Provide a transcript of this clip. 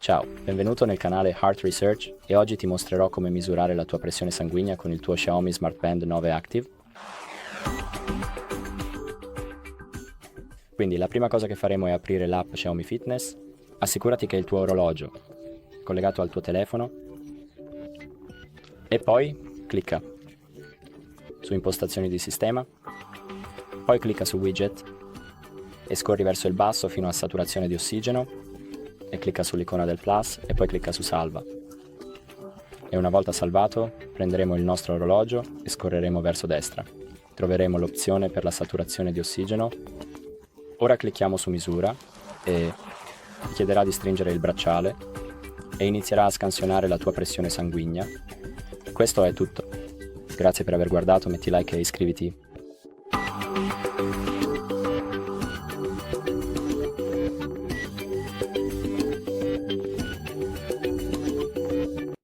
Ciao, benvenuto nel canale Heart Research e oggi ti mostrerò come misurare la tua pressione sanguigna con il tuo XIAOMI Smart Band 9 Active. Quindi la prima cosa che faremo è aprire l'app XIAOMI Fitness, assicurati che il tuo orologio è collegato al tuo telefono e poi clicca su impostazioni di sistema, poi clicca su widget e scorri verso il basso fino a saturazione di ossigeno e clicca sull'icona del plus e poi clicca su salva. E una volta salvato prenderemo il nostro orologio e scorreremo verso destra. Troveremo l'opzione per la saturazione di ossigeno. Ora clicchiamo su misura e ti chiederà di stringere il bracciale e inizierà a scansionare la tua pressione sanguigna. Questo è tutto. Grazie per aver guardato, metti like e iscriviti.